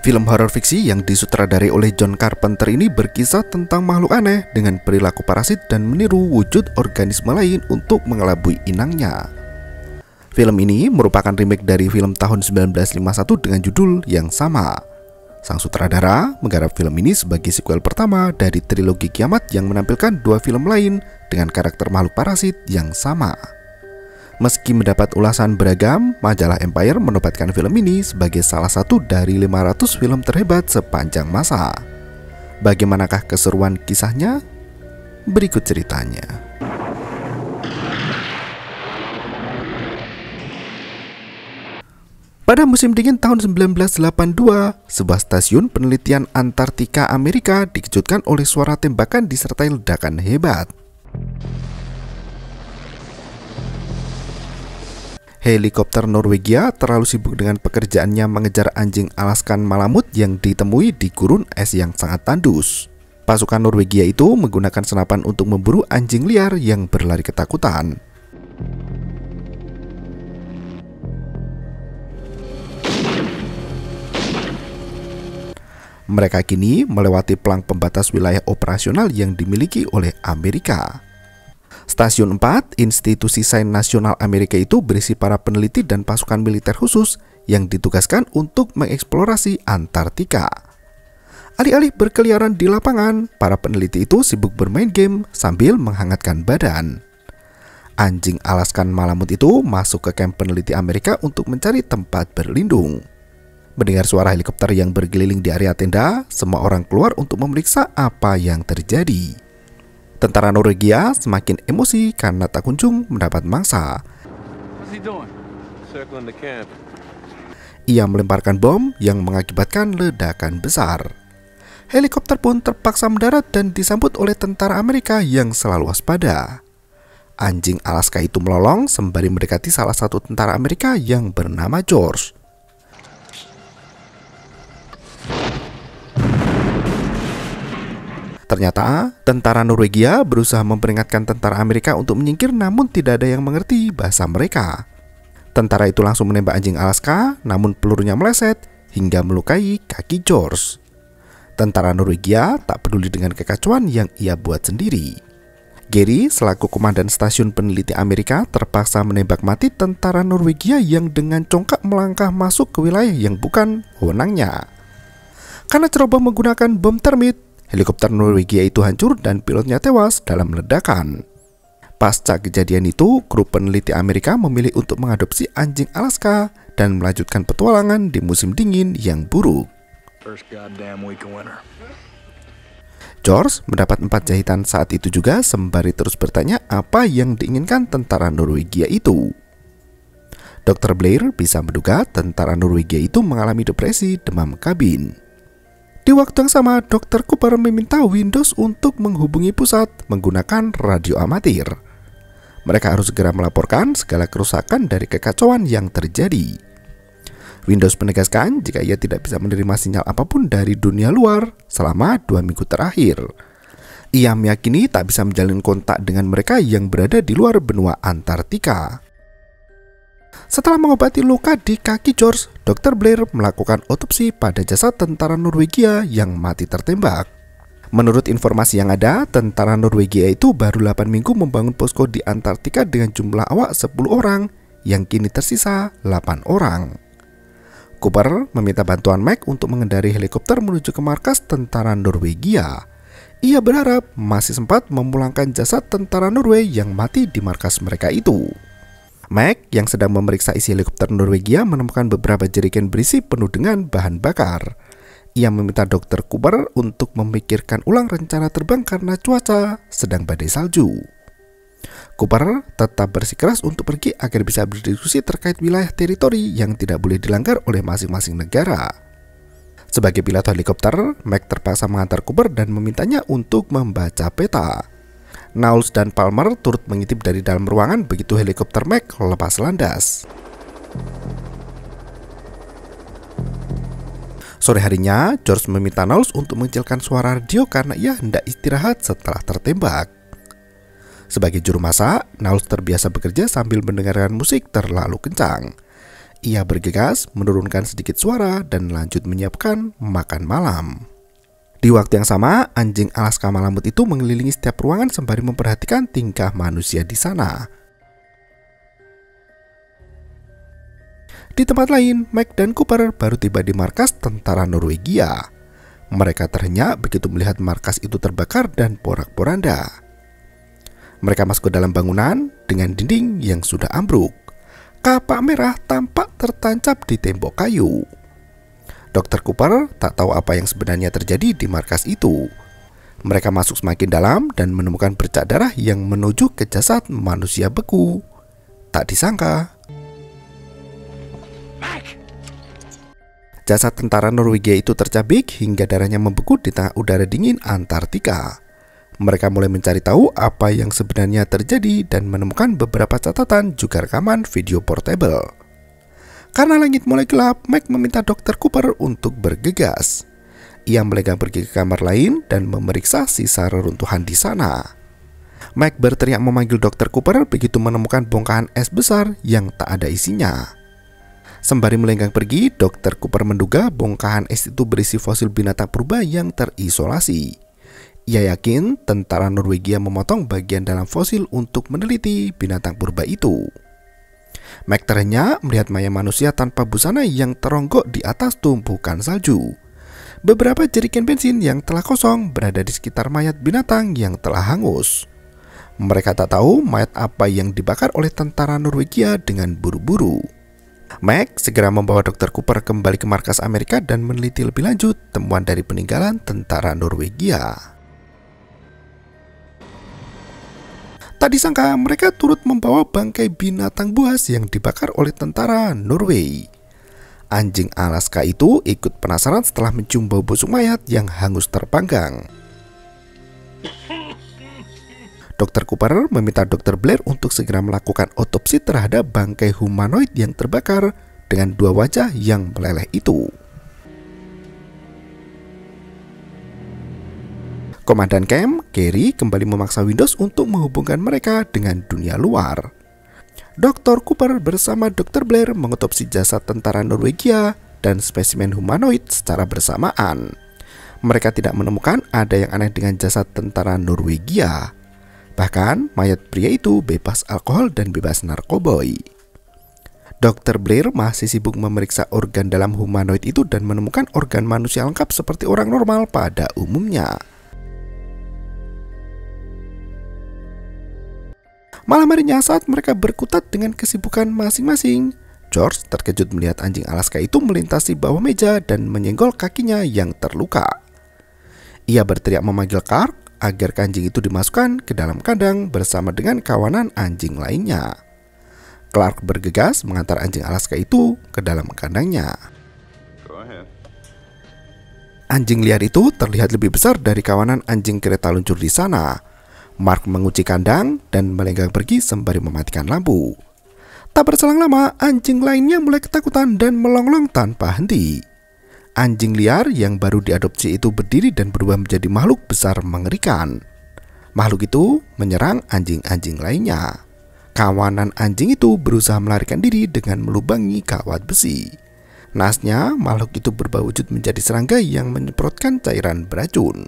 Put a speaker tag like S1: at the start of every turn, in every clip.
S1: Film horor fiksi yang disutradarai oleh John Carpenter ini berkisah tentang makhluk aneh dengan perilaku parasit dan meniru wujud organisme lain untuk mengelabui inangnya. Film ini merupakan remake dari film tahun 1951 dengan judul yang sama. Sang sutradara menggarap film ini sebagai sequel pertama dari trilogi Kiamat yang menampilkan dua film lain dengan karakter makhluk parasit yang sama. Meski mendapat ulasan beragam, majalah Empire menobatkan film ini sebagai salah satu dari 500 film terhebat sepanjang masa. Bagaimanakah keseruan kisahnya? Berikut ceritanya. Pada musim dingin tahun 1982, sebuah stasiun penelitian Antartika Amerika dikejutkan oleh suara tembakan disertai ledakan hebat. Helikopter Norwegia terlalu sibuk dengan pekerjaannya mengejar anjing Alaskan Malamut yang ditemui di gurun es yang sangat tandus. Pasukan Norwegia itu menggunakan senapan untuk memburu anjing liar yang berlari ketakutan. Mereka kini melewati pelang pembatas wilayah operasional yang dimiliki oleh Amerika. Stasiun 4, Institusi Sains Nasional Amerika itu berisi para peneliti dan pasukan militer khusus yang ditugaskan untuk mengeksplorasi Antartika. Alih-alih berkeliaran di lapangan, para peneliti itu sibuk bermain game sambil menghangatkan badan. Anjing Alaskan Malamut itu masuk ke kamp peneliti Amerika untuk mencari tempat berlindung. Mendengar suara helikopter yang berkeliling di area tenda, semua orang keluar untuk memeriksa apa yang terjadi. Tentara Norwegia semakin emosi karena tak kunjung mendapat mangsa. Ia melemparkan bom yang mengakibatkan ledakan besar. Helikopter pun terpaksa mendarat dan disambut oleh tentara Amerika yang selalu waspada. Anjing Alaska itu melolong sembari mendekati salah satu tentara Amerika yang bernama George. Ternyata, tentara Norwegia berusaha memperingatkan tentara Amerika untuk menyingkir, namun tidak ada yang mengerti bahasa mereka. Tentara itu langsung menembak anjing Alaska, namun pelurunya meleset hingga melukai kaki George. Tentara Norwegia tak peduli dengan kekacauan yang ia buat sendiri. Gary, selaku komandan stasiun peneliti Amerika, terpaksa menembak mati tentara Norwegia yang dengan congkak melangkah masuk ke wilayah yang bukan wewenangnya. Karena ceroboh menggunakan bom termit, helikopter Norwegia itu hancur dan pilotnya tewas dalam ledakan. Pasca kejadian itu, kru peneliti Amerika memilih untuk mengadopsi anjing Alaska dan melanjutkan petualangan di musim dingin yang buruk. George mendapat 4 jahitan saat itu juga sembari terus bertanya apa yang diinginkan tentara Norwegia itu. Dr. Blair bisa menduga tentara Norwegia itu mengalami depresi demam kabin. Di waktu yang sama, Dr. Cooper meminta Windows untuk menghubungi pusat menggunakan radio amatir. Mereka harus segera melaporkan segala kerusakan dari kekacauan yang terjadi. Windows menegaskan jika ia tidak bisa menerima sinyal apapun dari dunia luar selama 2 minggu terakhir. Ia meyakini tak bisa menjalin kontak dengan mereka yang berada di luar benua Antartika. Setelah mengobati luka di kaki George, Dr. Blair melakukan otopsi pada jasad tentara Norwegia yang mati tertembak. Menurut informasi yang ada, tentara Norwegia itu baru 8 minggu membangun posko di Antartika dengan jumlah awak 10 orang, yang kini tersisa 8 orang. Cooper meminta bantuan Mac untuk mengendarai helikopter menuju ke markas tentara Norwegia. Ia berharap masih sempat memulangkan jasad tentara Norway yang mati di markas mereka itu. Mac yang sedang memeriksa isi helikopter Norwegia menemukan beberapa jerigen berisi penuh dengan bahan bakar. Ia meminta Dr. Cooper untuk memikirkan ulang rencana terbang karena cuaca sedang badai salju. Cooper tetap bersikeras untuk pergi agar bisa berdiskusi terkait wilayah teritori yang tidak boleh dilanggar oleh masing-masing negara. Sebagai pilot helikopter, Mac terpaksa mengantar Cooper dan memintanya untuk membaca peta. Knowles dan Palmer turut mengintip dari dalam ruangan begitu helikopter Mac lepas landas. Sore harinya, George meminta Knowles untuk mengecilkan suara radio karena ia hendak istirahat setelah tertembak. Sebagai juru masak, Knowles terbiasa bekerja sambil mendengarkan musik terlalu kencang. Ia bergegas, menurunkan sedikit suara, dan lanjut menyiapkan makan malam. Di waktu yang sama, anjing Alaska Malamut itu mengelilingi setiap ruangan sembari memperhatikan tingkah manusia di sana. Di tempat lain, Mike dan Cooper baru tiba di markas tentara Norwegia. Mereka terhenyak begitu melihat markas itu terbakar dan porak-poranda. Mereka masuk ke dalam bangunan dengan dinding yang sudah ambruk. Kapak merah tampak tertancap di tembok kayu. Dr. Cooper tak tahu apa yang sebenarnya terjadi di markas itu. Mereka masuk semakin dalam dan menemukan bercak darah yang menuju ke jasad manusia beku. Tak disangka, jasad tentara Norwegia itu tercabik hingga darahnya membeku di tengah udara dingin Antartika. Mereka mulai mencari tahu apa yang sebenarnya terjadi dan menemukan beberapa catatan juga rekaman video portable. Karena langit mulai gelap, Mike meminta Dr. Cooper untuk bergegas. Ia melenggang pergi ke kamar lain dan memeriksa sisa reruntuhan di sana. Mike berteriak memanggil Dr. Cooper begitu menemukan bongkahan es besar yang tak ada isinya. Sembari melenggang pergi, Dr. Cooper menduga bongkahan es itu berisi fosil binatang purba yang terisolasi. Ia yakin tentara Norwegia memotong bagian dalam fosil untuk meneliti binatang purba itu. Mike terhenyak melihat mayat manusia tanpa busana yang teronggok di atas tumpukan salju. Beberapa jerigen bensin yang telah kosong berada di sekitar mayat binatang yang telah hangus. Mereka tak tahu mayat apa yang dibakar oleh tentara Norwegia dengan buru-buru. Mike segera membawa Dr. Cooper kembali ke markas Amerika dan meneliti lebih lanjut temuan dari peninggalan tentara Norwegia. Tak disangka mereka turut membawa bangkai binatang buas yang dibakar oleh tentara Norway. Anjing Alaska itu ikut penasaran setelah mencium bau busuk mayat yang hangus terpanggang. Dr. Cooper meminta Dr. Blair untuk segera melakukan otopsi terhadap bangkai humanoid yang terbakar dengan dua wajah yang meleleh itu. Komandan camp, Gary, kembali memaksa Windows untuk menghubungkan mereka dengan dunia luar. Dr. Cooper bersama Dr. Blair mengotopsi jasad tentara Norwegia dan spesimen humanoid secara bersamaan. Mereka tidak menemukan ada yang aneh dengan jasad tentara Norwegia. Bahkan, mayat pria itu bebas alkohol dan bebas narkoboy. Dr. Blair masih sibuk memeriksa organ dalam humanoid itu dan menemukan organ manusia lengkap seperti orang normal pada umumnya. Malam harinya saat mereka berkutat dengan kesibukan masing-masing, George terkejut melihat anjing Alaska itu melintasi bawah meja dan menyenggol kakinya yang terluka. Ia berteriak memanggil Clark agar anjing itu dimasukkan ke dalam kandang bersama dengan kawanan anjing lainnya. Clark bergegas mengantar anjing Alaska itu ke dalam kandangnya. Anjing liar itu terlihat lebih besar dari kawanan anjing kereta luncur di sana. Mark mengunci kandang dan melenggang pergi sembari mematikan lampu. Tak berselang lama, anjing lainnya mulai ketakutan dan melonglong tanpa henti. Anjing liar yang baru diadopsi itu berdiri dan berubah menjadi makhluk besar mengerikan. Makhluk itu menyerang anjing-anjing lainnya. Kawanan anjing itu berusaha melarikan diri dengan melubangi kawat besi. Naasnya, makhluk itu berubah wujud menjadi serangga yang menyemprotkan cairan beracun.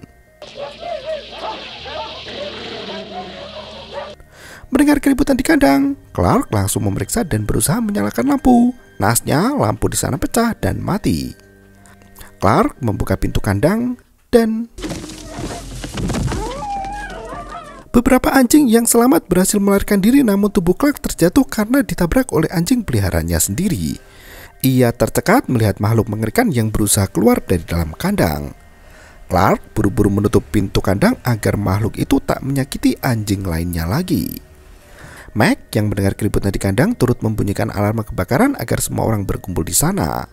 S1: Mendengar keributan di kandang, Clark langsung memeriksa dan berusaha menyalakan lampu. Naasnya, lampu di sana pecah dan mati. Clark membuka pintu kandang dan beberapa anjing yang selamat berhasil melarikan diri, namun tubuh Clark terjatuh karena ditabrak oleh anjing peliharaannya sendiri. Ia tercekat melihat makhluk mengerikan yang berusaha keluar dari dalam kandang. Clark buru-buru menutup pintu kandang agar makhluk itu tak menyakiti anjing lainnya lagi. Mac yang mendengar keributan di kandang turut membunyikan alarm kebakaran agar semua orang berkumpul di sana.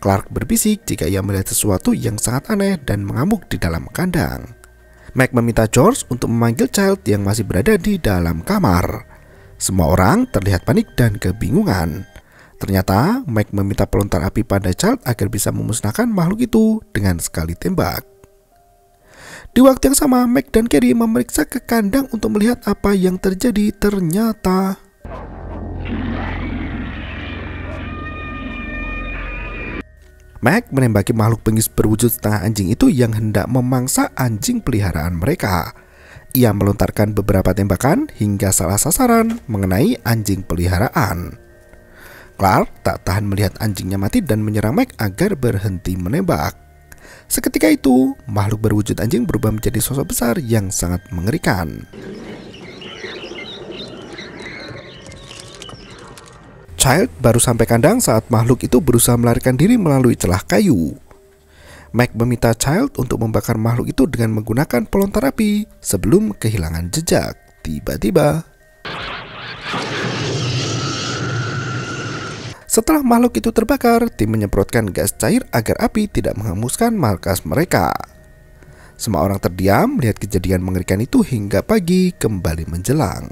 S1: Clark berbisik jika ia melihat sesuatu yang sangat aneh dan mengamuk di dalam kandang. Mac meminta George untuk memanggil Child yang masih berada di dalam kamar. Semua orang terlihat panik dan kebingungan. Ternyata Mac meminta pelontar api pada Child agar bisa memusnahkan makhluk itu dengan sekali tembak. Di waktu yang sama, Mac dan Gary memeriksa ke kandang untuk melihat apa yang terjadi. Ternyata Meg menembaki makhluk bengis berwujud setengah anjing itu yang hendak memangsa anjing peliharaan mereka. Ia melontarkan beberapa tembakan hingga salah sasaran mengenai anjing peliharaan. Clark tak tahan melihat anjingnya mati dan menyerang Meg agar berhenti menembak. Seketika itu, makhluk berwujud anjing berubah menjadi sosok besar yang sangat mengerikan. Child baru sampai kandang saat makhluk itu berusaha melarikan diri melalui celah kayu. Meg meminta Child untuk membakar makhluk itu dengan menggunakan pelontar api sebelum kehilangan jejak. Tiba-tiba, setelah makhluk itu terbakar, tim menyemprotkan gas cair agar api tidak menghanguskan markas mereka. Semua orang terdiam melihat kejadian mengerikan itu hingga pagi kembali menjelang.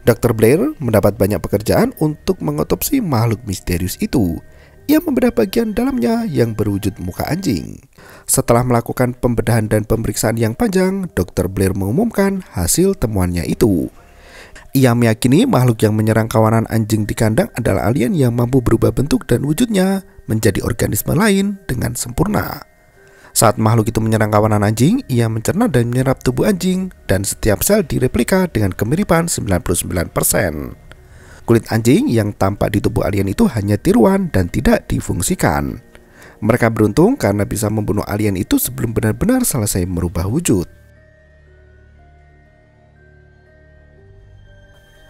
S1: Dr. Blair mendapat banyak pekerjaan untuk mengotopsi makhluk misterius itu. Ia membedah bagian dalamnya yang berwujud muka anjing. Setelah melakukan pembedahan dan pemeriksaan yang panjang, Dr. Blair mengumumkan hasil temuannya itu. Ia meyakini makhluk yang menyerang kawanan anjing di kandang adalah alien yang mampu berubah bentuk dan wujudnya menjadi organisme lain dengan sempurna. Saat makhluk itu menyerang kawanan anjing, ia mencerna dan menyerap tubuh anjing dan setiap sel direplika dengan kemiripan 99%. Kulit anjing yang tampak di tubuh alien itu hanya tiruan dan tidak difungsikan. Mereka beruntung karena bisa membunuh alien itu sebelum benar-benar selesai merubah wujud.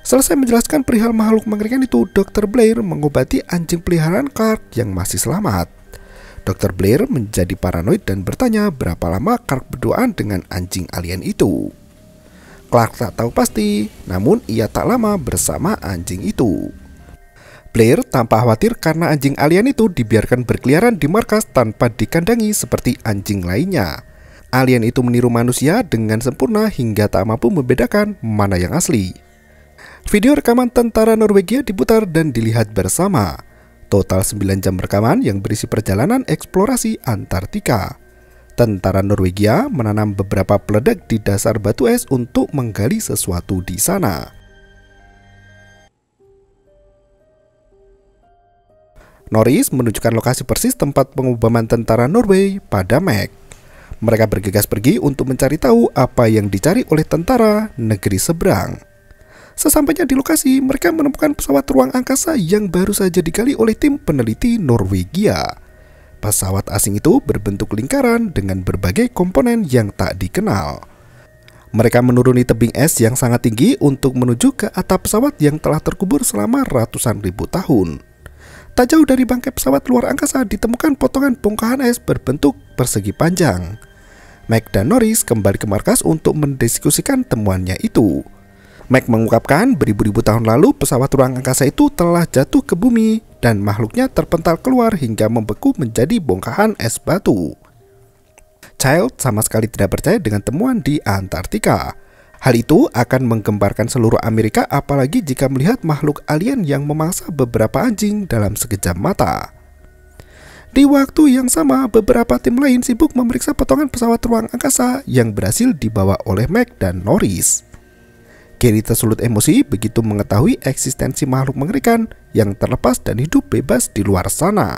S1: Selesai menjelaskan perihal makhluk mengerikan itu, Dr. Blair mengobati anjing peliharaan Clark yang masih selamat. Dr. Blair menjadi paranoid dan bertanya berapa lama Clark berduaan dengan anjing alien itu. Clark tak tahu pasti, namun ia tak lama bersama anjing itu. Blair tampak khawatir karena anjing alien itu dibiarkan berkeliaran di markas tanpa dikandangi seperti anjing lainnya. Alien itu meniru manusia dengan sempurna hingga tak mampu membedakan mana yang asli. Video rekaman tentara Norwegia diputar dan dilihat bersama. Total 9 jam rekaman yang berisi perjalanan eksplorasi Antartika. Tentara Norwegia menanam beberapa peledak di dasar batu es untuk menggali sesuatu di sana. Norris menunjukkan lokasi persis tempat pengobaman tentara Norway pada Meg. Mereka bergegas pergi untuk mencari tahu apa yang dicari oleh tentara negeri seberang. Sesampainya di lokasi, mereka menemukan pesawat ruang angkasa yang baru saja digali oleh tim peneliti Norwegia. Pesawat asing itu berbentuk lingkaran dengan berbagai komponen yang tak dikenal. Mereka menuruni tebing es yang sangat tinggi untuk menuju ke atap pesawat yang telah terkubur selama ratusan ribu tahun. Tak jauh dari bangkai pesawat luar angkasa ditemukan potongan bongkahan es berbentuk persegi panjang. Meg dan Norris kembali ke markas untuk mendiskusikan temuannya itu. Meg mengungkapkan beribu-ribu tahun lalu pesawat ruang angkasa itu telah jatuh ke bumi dan makhluknya terpental keluar hingga membeku menjadi bongkahan es batu. Child sama sekali tidak percaya dengan temuan di Antartika. Hal itu akan menggemparkan seluruh Amerika apalagi jika melihat makhluk alien yang memangsa beberapa anjing dalam sekejap mata. Di waktu yang sama, beberapa tim lain sibuk memeriksa potongan pesawat ruang angkasa yang berhasil dibawa oleh Meg dan Norris. Gary tersulut emosi begitu mengetahui eksistensi makhluk mengerikan yang terlepas dan hidup bebas di luar sana.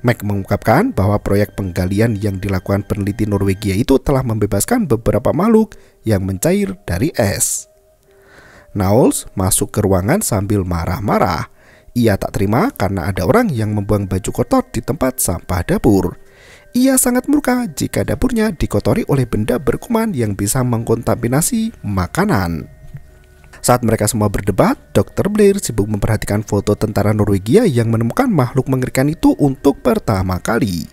S1: Meg mengungkapkan bahwa proyek penggalian yang dilakukan peneliti Norwegia itu telah membebaskan beberapa makhluk yang mencair dari es. Knowles masuk ke ruangan sambil marah-marah. Ia tak terima karena ada orang yang membuang baju kotor di tempat sampah dapur. Ia sangat murka jika dapurnya dikotori oleh benda berkuman yang bisa mengkontaminasi makanan. Saat mereka semua berdebat, Dr. Blair sibuk memperhatikan foto tentara Norwegia yang menemukan makhluk mengerikan itu untuk pertama kali.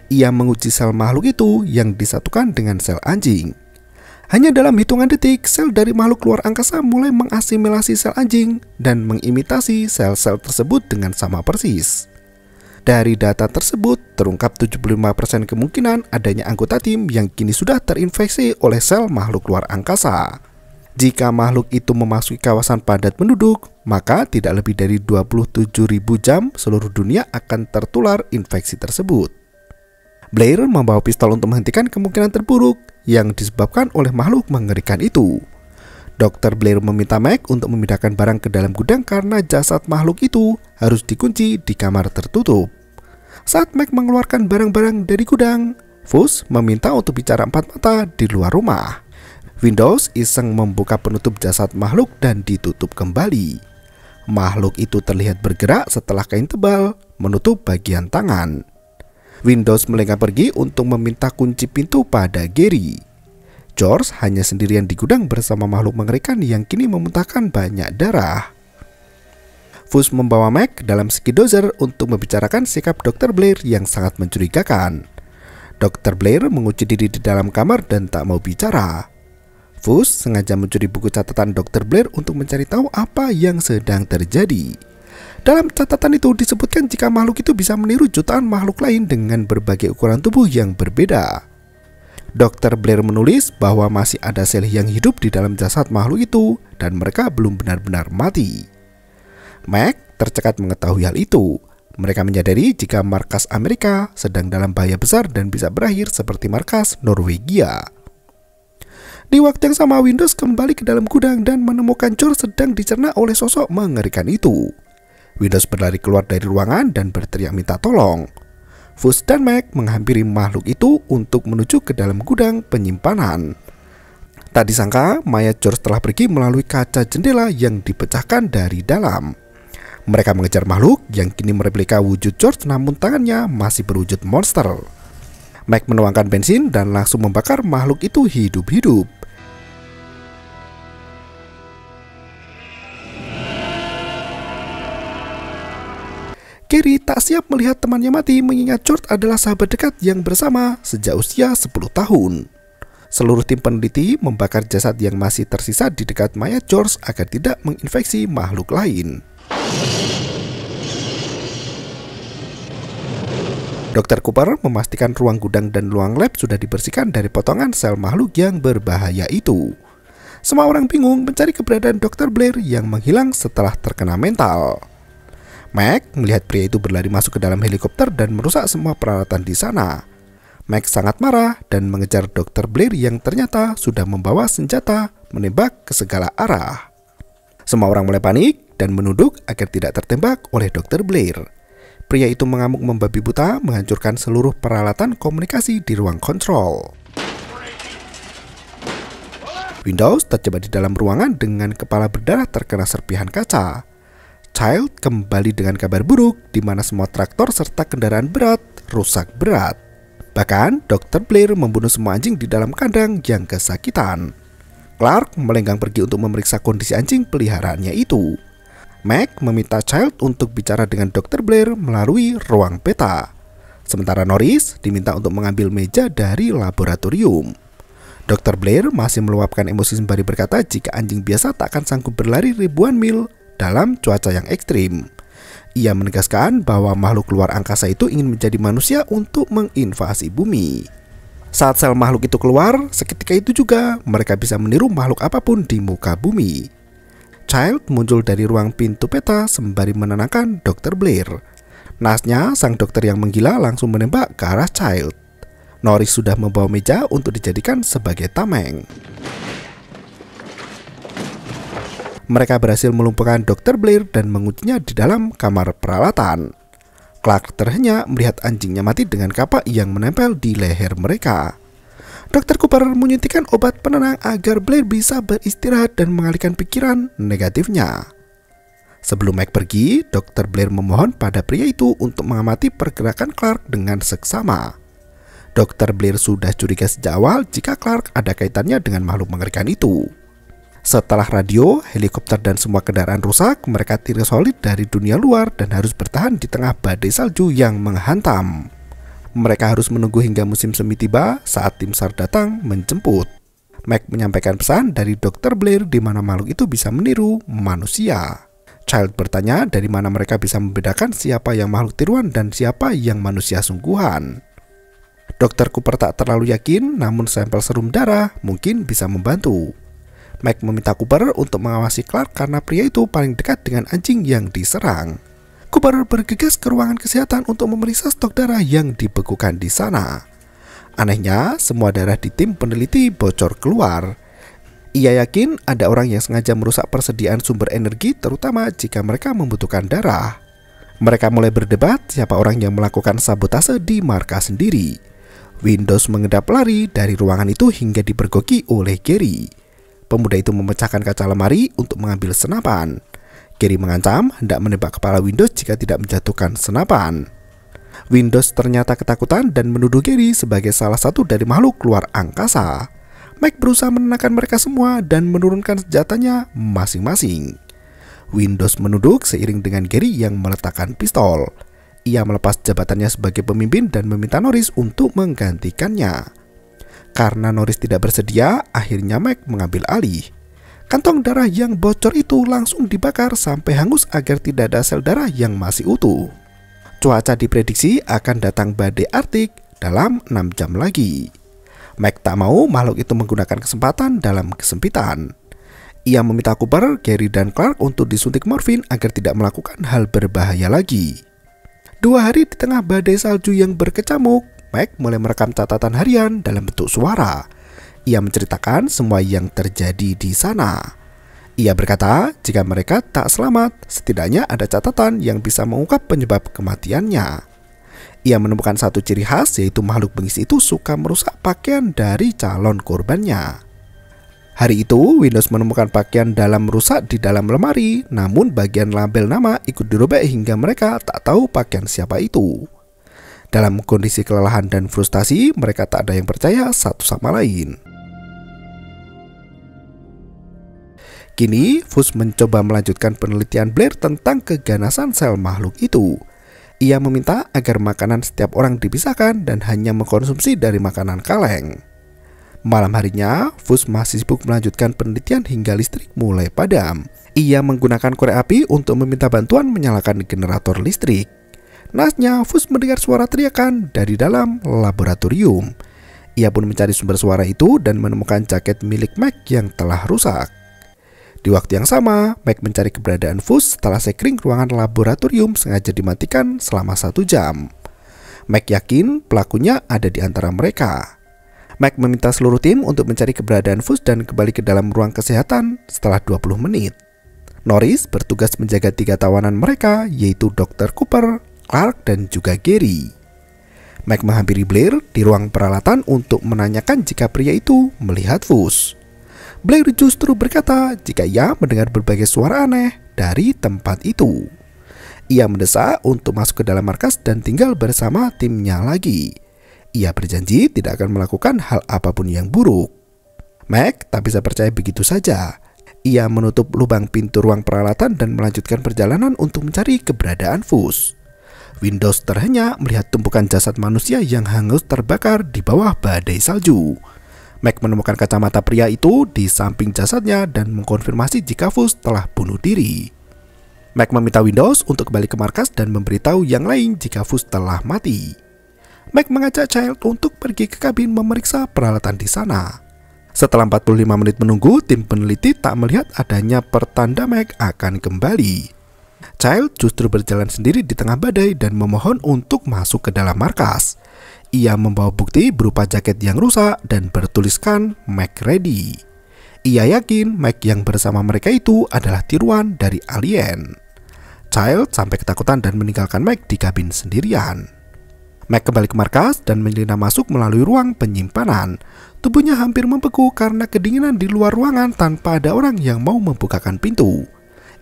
S1: Ia menguji sel makhluk itu yang disatukan dengan sel anjing. Hanya dalam hitungan detik, sel dari makhluk luar angkasa mulai mengasimilasi sel anjing dan mengimitasi sel-sel tersebut dengan sama persis. Dari data tersebut, terungkap 75% kemungkinan adanya anggota tim yang kini sudah terinfeksi oleh sel makhluk luar angkasa. Jika makhluk itu memasuki kawasan padat penduduk, maka tidak lebih dari 27.000 jam seluruh dunia akan tertular infeksi tersebut. Blair membawa pistol untuk menghentikan kemungkinan terburuk yang disebabkan oleh makhluk mengerikan itu. Dr. Blair meminta Mac untuk memindahkan barang ke dalam gudang karena jasad makhluk itu harus dikunci di kamar tertutup. Saat Mac mengeluarkan barang-barang dari gudang, Fuss meminta untuk bicara empat mata di luar rumah. Windows iseng membuka penutup jasad makhluk dan ditutup kembali. Makhluk itu terlihat bergerak setelah kain tebal menutup bagian tangan. Windows melenggang pergi untuk meminta kunci pintu pada Gary. George hanya sendirian di gudang bersama makhluk mengerikan yang kini memuntahkan banyak darah. Fuss membawa Mac dalam skidozer untuk membicarakan sikap Dr. Blair yang sangat mencurigakan. Dr. Blair mengunci diri di dalam kamar dan tak mau bicara. Fuss sengaja mencuri buku catatan Dr. Blair untuk mencari tahu apa yang sedang terjadi. Dalam catatan itu disebutkan jika makhluk itu bisa meniru jutaan makhluk lain dengan berbagai ukuran tubuh yang berbeda. Dr. Blair menulis bahwa masih ada sel yang hidup di dalam jasad makhluk itu dan mereka belum benar-benar mati. Mac tercekat mengetahui hal itu. Mereka menyadari jika markas Amerika sedang dalam bahaya besar dan bisa berakhir seperti markas Norwegia. Di waktu yang sama, Windows kembali ke dalam gudang dan menemukan George sedang dicerna oleh sosok mengerikan itu. Windows berlari keluar dari ruangan dan berteriak minta tolong. Fuss dan Mac menghampiri makhluk itu untuk menuju ke dalam gudang penyimpanan. Tak disangka, mayat George telah pergi melalui kaca jendela yang dipecahkan dari dalam. Mereka mengejar makhluk yang kini mereplika wujud George namun tangannya masih berwujud monster. Mac menuangkan bensin dan langsung membakar makhluk itu hidup-hidup. Gary tak siap melihat temannya mati mengingat George adalah sahabat dekat yang bersama sejak usia 10 tahun. Seluruh tim peneliti membakar jasad yang masih tersisa di dekat mayat George agar tidak menginfeksi makhluk lain. Dr. Cooper memastikan ruang gudang dan ruang lab sudah dibersihkan dari potongan sel makhluk yang berbahaya itu. Semua orang bingung mencari keberadaan Dr. Blair yang menghilang setelah terkena mental. Mac melihat pria itu berlari masuk ke dalam helikopter dan merusak semua peralatan di sana. Mac sangat marah dan mengejar Dr. Blair yang ternyata sudah membawa senjata menembak ke segala arah. Semua orang mulai panik dan menunduk agar tidak tertembak oleh Dr. Blair. Pria itu mengamuk membabi buta menghancurkan seluruh peralatan komunikasi di ruang kontrol. Windows terjebak di dalam ruangan dengan kepala berdarah terkena serpihan kaca. Child kembali dengan kabar buruk di mana semua traktor serta kendaraan berat rusak berat. Bahkan Dr. Blair membunuh semua anjing di dalam kandang yang kesakitan. Clark melenggang pergi untuk memeriksa kondisi anjing peliharaannya itu. Mac meminta Child untuk bicara dengan Dr. Blair melalui ruang beta. Sementara Norris diminta untuk mengambil meja dari laboratorium. Dr. Blair masih meluapkan emosi sembari berkata jika anjing biasa tak akan sanggup berlari ribuan mil dalam cuaca yang ekstrim. Ia menegaskan bahwa makhluk luar angkasa itu ingin menjadi manusia untuk menginvasi bumi. Saat sel makhluk itu keluar, seketika itu juga mereka bisa meniru makhluk apapun di muka bumi. Child muncul dari ruang pintu peta sembari menenangkan Dr. Blair. Nasnya, sang dokter yang menggila langsung menembak ke arah Child. Norris sudah membawa meja untuk dijadikan sebagai tameng. Mereka berhasil melumpuhkan Dr. Blair dan menguncinya di dalam kamar peralatan. Clark terhenyak melihat anjingnya mati dengan kapak yang menempel di leher mereka. Dr. Cooper menyuntikkan obat penenang agar Blair bisa beristirahat dan mengalihkan pikiran negatifnya. Sebelum Mac pergi, Dr. Blair memohon pada pria itu untuk mengamati pergerakan Clark dengan seksama. Dr. Blair sudah curiga sejak awal jika Clark ada kaitannya dengan makhluk mengerikan itu. Setelah radio, helikopter dan semua kendaraan rusak, mereka terisolir dari dunia luar dan harus bertahan di tengah badai salju yang menghantam. Mereka harus menunggu hingga musim semi tiba saat tim SAR datang menjemput. Mac menyampaikan pesan dari Dr. Blair di mana makhluk itu bisa meniru manusia. Child bertanya dari mana mereka bisa membedakan siapa yang makhluk tiruan dan siapa yang manusia sungguhan. Dr. Cooper tak terlalu yakin, namun sampel serum darah mungkin bisa membantu. Mac meminta Cooper untuk mengawasi Clark karena pria itu paling dekat dengan anjing yang diserang. Cooper bergegas ke ruangan kesehatan untuk memeriksa stok darah yang dibekukan di sana. Anehnya, semua darah di tim peneliti bocor keluar. Ia yakin ada orang yang sengaja merusak persediaan sumber energi, terutama jika mereka membutuhkan darah. Mereka mulai berdebat siapa orang yang melakukan sabotase di markas sendiri. Windows mengedap lari dari ruangan itu hingga dipergoki oleh Gary. Pemuda itu memecahkan kaca lemari untuk mengambil senapan. Gary mengancam hendak menembak kepala Windows jika tidak menjatuhkan senapan. Windows ternyata ketakutan dan menuduh Gary sebagai salah satu dari makhluk luar angkasa. Mike berusaha menenangkan mereka semua dan menurunkan senjatanya masing-masing. Windows menuduk seiring dengan Gary yang meletakkan pistol. Ia melepas jabatannya sebagai pemimpin dan meminta Norris untuk menggantikannya. Karena Norris tidak bersedia, akhirnya Mike mengambil alih. Kantong darah yang bocor itu langsung dibakar sampai hangus agar tidak ada sel darah yang masih utuh. Cuaca diprediksi akan datang badai Arktik dalam 6 jam lagi. Mike tak mau makhluk itu menggunakan kesempatan dalam kesempitan. Ia meminta Cooper, Gary, dan Clark untuk disuntik morfin agar tidak melakukan hal berbahaya lagi. 2 hari di tengah badai salju yang berkecamuk, Mike mulai merekam catatan harian dalam bentuk suara. Ia menceritakan semua yang terjadi di sana. Ia berkata, jika mereka tak selamat, setidaknya ada catatan yang bisa mengungkap penyebab kematiannya. Ia menemukan satu ciri khas, yaitu makhluk bengis itu suka merusak pakaian dari calon korbannya. Hari itu, Windows menemukan pakaian dalam rusak di dalam lemari, namun bagian label nama ikut dirobek hingga mereka tak tahu pakaian siapa itu. Dalam kondisi kelelahan dan frustasi, mereka tak ada yang percaya satu sama lain. Kini, Fuchs mencoba melanjutkan penelitian Blair tentang keganasan sel makhluk itu. Ia meminta agar makanan setiap orang dipisahkan dan hanya mengkonsumsi dari makanan kaleng. Malam harinya, Fuchs masih sibuk melanjutkan penelitian hingga listrik mulai padam. Ia menggunakan korek api untuk meminta bantuan menyalakan generator listrik. Naasnya, Fuchs mendengar suara teriakan dari dalam laboratorium. Ia pun mencari sumber suara itu dan menemukan jaket milik Mike yang telah rusak. Di waktu yang sama, Mike mencari keberadaan Fuchs setelah sekring ruangan laboratorium sengaja dimatikan selama 1 jam. Mike yakin pelakunya ada di antara mereka. Mike meminta seluruh tim untuk mencari keberadaan Fuchs dan kembali ke dalam ruang kesehatan setelah 20 menit. Norris bertugas menjaga 3 tawanan mereka, yaitu Dr. Cooper, Clark, dan juga Gary. Mike menghampiri Blair di ruang peralatan untuk menanyakan jika pria itu melihat Fuchs. Blair justru berkata jika ia mendengar berbagai suara aneh dari tempat itu. Ia mendesak untuk masuk ke dalam markas dan tinggal bersama timnya lagi. Ia berjanji tidak akan melakukan hal apapun yang buruk. Mike tak bisa percaya begitu saja. Ia menutup lubang pintu ruang peralatan dan melanjutkan perjalanan untuk mencari keberadaan Fuchs. Windows terhenyak melihat tumpukan jasad manusia yang hangus terbakar di bawah badai salju. Mike menemukan kacamata pria itu di samping jasadnya dan mengkonfirmasi jika Fuchs telah bunuh diri. Mike meminta Windows untuk kembali ke markas dan memberitahu yang lain jika Fuchs telah mati. Mike mengajak Child untuk pergi ke kabin memeriksa peralatan di sana. Setelah 45 menit menunggu, tim peneliti tak melihat adanya pertanda Mike akan kembali. Child justru berjalan sendiri di tengah badai dan memohon untuk masuk ke dalam markas. Ia membawa bukti berupa jaket yang rusak dan bertuliskan Mike ready. Ia yakin Mike yang bersama mereka itu adalah tiruan dari alien. Child sampai ketakutan dan meninggalkan Mike di kabin sendirian. Mike kembali ke markas dan menyelinap masuk melalui ruang penyimpanan. Tubuhnya hampir membeku karena kedinginan di luar ruangan tanpa ada orang yang mau membukakan pintu.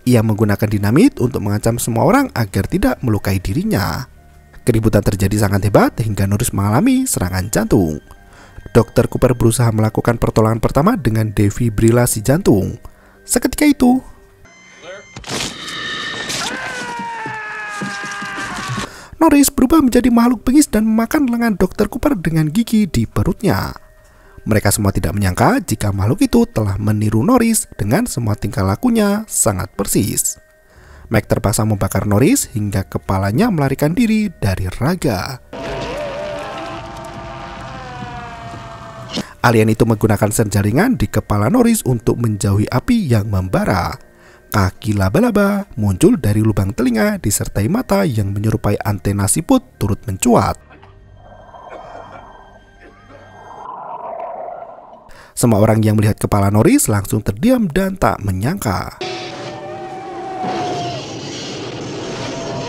S1: Ia menggunakan dinamit untuk mengancam semua orang agar tidak melukai dirinya. Keributan terjadi sangat hebat hingga Norris mengalami serangan jantung. Dr. Cooper berusaha melakukan pertolongan pertama dengan defibrilasi jantung. Seketika itu, Norris berubah menjadi makhluk bengis dan memakan lengan Dr. Cooper dengan gigi di perutnya. Mereka semua tidak menyangka jika makhluk itu telah meniru Norris dengan semua tingkah lakunya sangat persis. Mike terpaksa membakar Norris hingga kepalanya melarikan diri dari raga. Alien itu menggunakan sen jaringan di kepala Norris untuk menjauhi api yang membara. Kaki laba-laba muncul dari lubang telinga disertai mata yang menyerupai antena siput turut mencuat. Semua orang yang melihat kepala Norris langsung terdiam dan tak menyangka.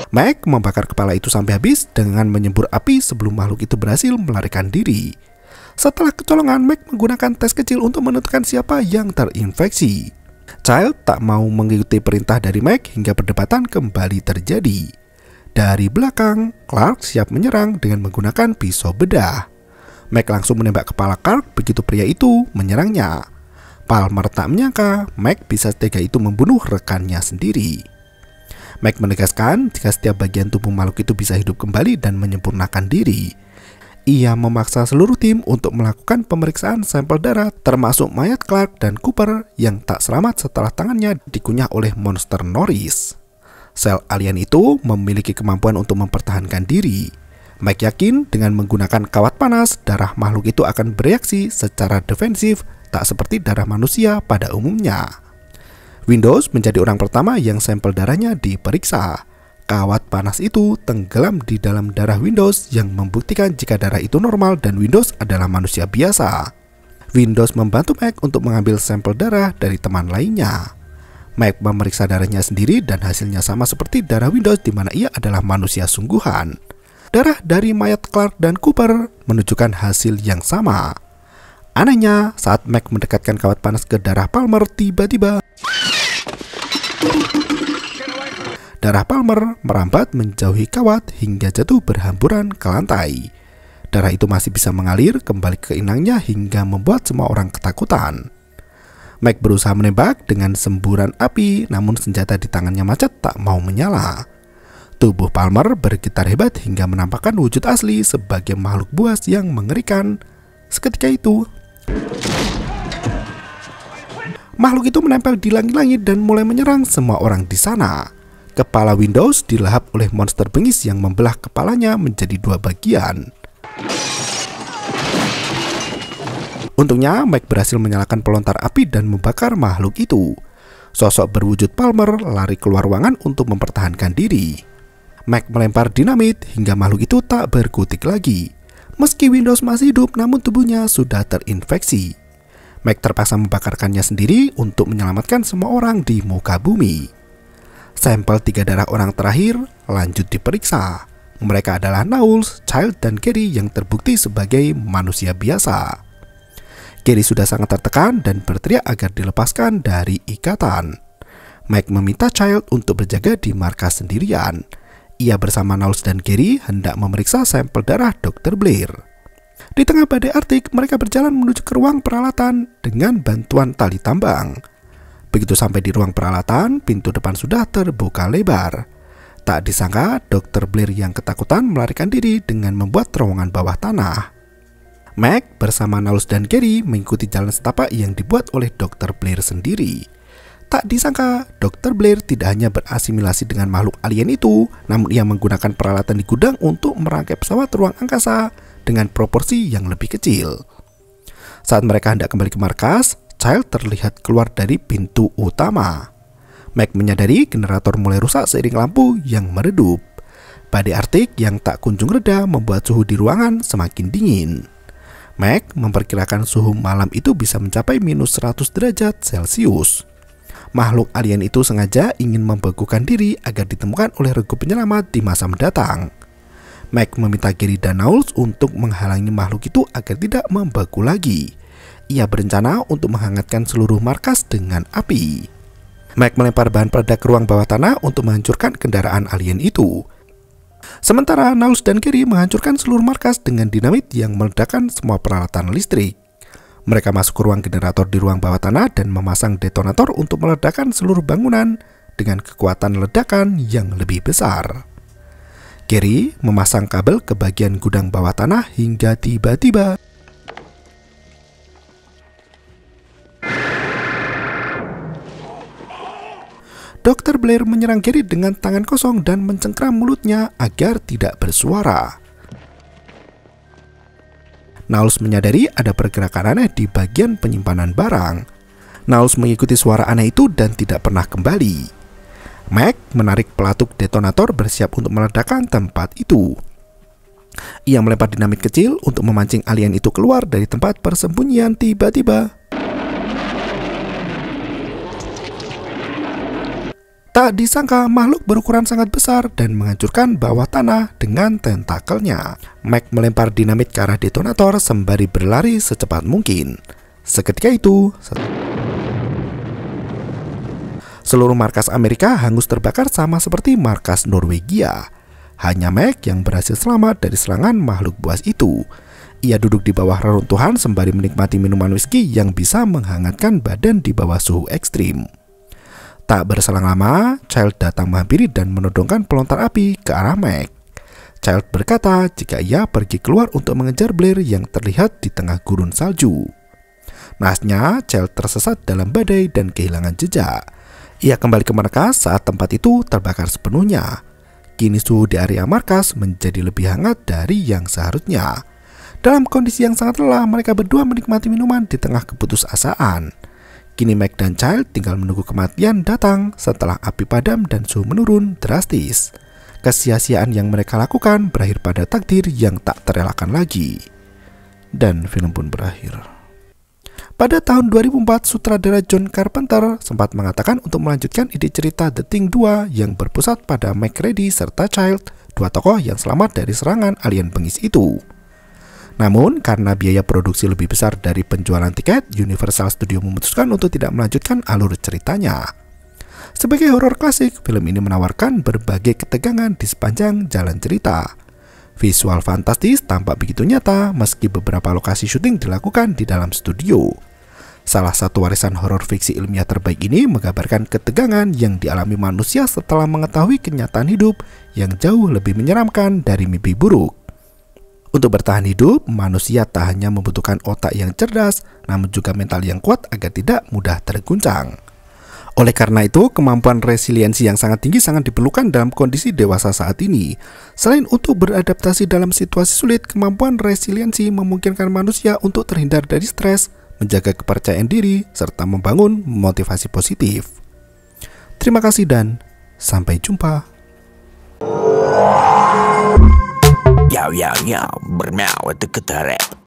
S1: Meg membakar kepala itu sampai habis dengan menyembur api sebelum makhluk itu berhasil melarikan diri. Setelah kecolongan, Meg menggunakan tes kecil untuk menentukan siapa yang terinfeksi. Child tak mau mengikuti perintah dari Meg hingga perdebatan kembali terjadi. Dari belakang, Clark siap menyerang dengan menggunakan pisau bedah. Meg langsung menembak kepala Clark begitu pria itu menyerangnya. Palmer tak menyangka Meg bisa setega itu membunuh rekannya sendiri. Meg menegaskan jika setiap bagian tubuh makhluk itu bisa hidup kembali dan menyempurnakan diri. Ia memaksa seluruh tim untuk melakukan pemeriksaan sampel darah termasuk mayat Clark dan Cooper yang tak selamat setelah tangannya dikunyah oleh monster Norris. Sel alien itu memiliki kemampuan untuk mempertahankan diri. Meg yakin dengan menggunakan kawat panas, darah makhluk itu akan bereaksi secara defensif, tak seperti darah manusia pada umumnya. Windows menjadi orang pertama yang sampel darahnya diperiksa. Kawat panas itu tenggelam di dalam darah Windows yang membuktikan jika darah itu normal dan Windows adalah manusia biasa. Windows membantu Meg untuk mengambil sampel darah dari teman lainnya. Meg memeriksa darahnya sendiri dan hasilnya sama seperti darah Windows di mana ia adalah manusia sungguhan. Darah dari mayat Clark dan Cooper menunjukkan hasil yang sama. Anehnya, saat Meg mendekatkan kawat panas ke darah Palmer, tiba-tiba darah Palmer merambat menjauhi kawat hingga jatuh berhamburan ke lantai. Darah itu masih bisa mengalir kembali ke inangnya hingga membuat semua orang ketakutan. Meg berusaha menembak dengan semburan api, namun senjata di tangannya macet tak mau menyala. Tubuh Palmer bergetar hebat hingga menampakkan wujud asli sebagai makhluk buas yang mengerikan. Seketika itu, makhluk itu menempel di langit-langit dan mulai menyerang semua orang di sana. Kepala Windows dilahap oleh monster bengis yang membelah kepalanya menjadi dua bagian. Untungnya, Meg berhasil menyalakan pelontar api dan membakar makhluk itu. Sosok berwujud Palmer lari keluar ruangan untuk mempertahankan diri. Meg melempar dinamit hingga makhluk itu tak berkutik lagi. Meski Windows masih hidup, namun tubuhnya sudah terinfeksi. Meg terpaksa membakarkannya sendiri untuk menyelamatkan semua orang di muka bumi. Sampel 3 darah orang terakhir lanjut diperiksa. Mereka adalah Knowles, Child, dan Gary yang terbukti sebagai manusia biasa. Gary sudah sangat tertekan dan berteriak agar dilepaskan dari ikatan. Meg meminta Child untuk berjaga di markas sendirian. Ia bersama Knowles dan Gary hendak memeriksa sampel darah Dr. Blair. Di tengah badai Arktik, mereka berjalan menuju ke ruang peralatan dengan bantuan tali tambang. Begitu sampai di ruang peralatan, pintu depan sudah terbuka lebar. Tak disangka, Dr. Blair yang ketakutan melarikan diri dengan membuat terowongan bawah tanah. Meg bersama Knowles dan Gary mengikuti jalan setapak yang dibuat oleh Dr. Blair sendiri. Tak disangka, Dr. Blair tidak hanya berasimilasi dengan makhluk alien itu, namun ia menggunakan peralatan di gudang untuk merangkai pesawat ruang angkasa dengan proporsi yang lebih kecil. Saat mereka hendak kembali ke markas, Child terlihat keluar dari pintu utama. Meg menyadari generator mulai rusak seiring lampu yang meredup. Badai Arktik yang tak kunjung reda membuat suhu di ruangan semakin dingin. Meg memperkirakan suhu malam itu bisa mencapai minus 100 derajat Celcius. Makhluk alien itu sengaja ingin membekukan diri agar ditemukan oleh regu penyelamat di masa mendatang. Meg meminta Gary dan Knowles untuk menghalangi makhluk itu agar tidak membeku lagi. Ia berencana untuk menghangatkan seluruh markas dengan api. Meg melempar bahan peledak ke ruang bawah tanah untuk menghancurkan kendaraan alien itu. Sementara Knowles dan Gary menghancurkan seluruh markas dengan dinamit yang meledakkan semua peralatan listrik. Mereka masuk ke ruang generator di ruang bawah tanah dan memasang detonator untuk meledakkan seluruh bangunan dengan kekuatan ledakan yang lebih besar. Gary memasang kabel ke bagian gudang bawah tanah hingga tiba-tiba Dr. Blair menyerang Gary dengan tangan kosong dan mencengkram mulutnya agar tidak bersuara. Knowles menyadari ada pergerakan aneh di bagian penyimpanan barang. Knowles mengikuti suara aneh itu dan tidak pernah kembali. Meg menarik pelatuk detonator bersiap untuk meledakkan tempat itu. Ia melempar dinamit kecil untuk memancing alien itu keluar dari tempat persembunyian. Tiba-tiba Tak disangka makhluk berukuran sangat besar dan menghancurkan bawah tanah dengan tentakelnya. Mac melempar dinamit ke arah detonator sembari berlari secepat mungkin. Seketika itu, seluruh markas Amerika hangus terbakar sama seperti markas Norwegia. Hanya Mac yang berhasil selamat dari serangan makhluk buas itu. Ia duduk di bawah reruntuhan sembari menikmati minuman whisky yang bisa menghangatkan badan di bawah suhu ekstrim. Tak berselang lama, Child datang menghampiri dan menodongkan pelontar api ke arah Mac. Child berkata jika ia pergi keluar untuk mengejar Blair yang terlihat di tengah gurun salju. Naasnya, Child tersesat dalam badai dan kehilangan jejak. Ia kembali ke markas saat tempat itu terbakar sepenuhnya. Kini suhu di area markas menjadi lebih hangat dari yang seharusnya. Dalam kondisi yang sangat lelah, mereka berdua menikmati minuman di tengah keputusasaan. Kini Mac dan Child tinggal menunggu kematian datang setelah api padam dan suhu menurun drastis. Kesia-siaan yang mereka lakukan berakhir pada takdir yang tak terelakkan lagi. Dan film pun berakhir. Pada tahun 2004, sutradara John Carpenter sempat mengatakan untuk melanjutkan ide cerita The Thing 2 yang berpusat pada MacReady serta Child, dua tokoh yang selamat dari serangan alien bengis itu. Namun, karena biaya produksi lebih besar dari penjualan tiket, Universal Studios memutuskan untuk tidak melanjutkan alur ceritanya. Sebagai horor klasik, film ini menawarkan berbagai ketegangan di sepanjang jalan cerita. Visual fantastis tampak begitu nyata meski beberapa lokasi syuting dilakukan di dalam studio. Salah satu warisan horor fiksi ilmiah terbaik ini menggambarkan ketegangan yang dialami manusia setelah mengetahui kenyataan hidup yang jauh lebih menyeramkan dari mimpi buruk. Untuk bertahan hidup, manusia tak hanya membutuhkan otak yang cerdas, namun juga mental yang kuat agar tidak mudah terguncang. Oleh karena itu, kemampuan resiliensi yang sangat tinggi sangat diperlukan dalam kondisi dewasa saat ini. Selain untuk beradaptasi dalam situasi sulit, kemampuan resiliensi memungkinkan manusia untuk terhindar dari stres, menjaga kepercayaan diri, serta membangun motivasi positif. Terima kasih dan sampai jumpa.
S2: Yo, bermau itu ketara.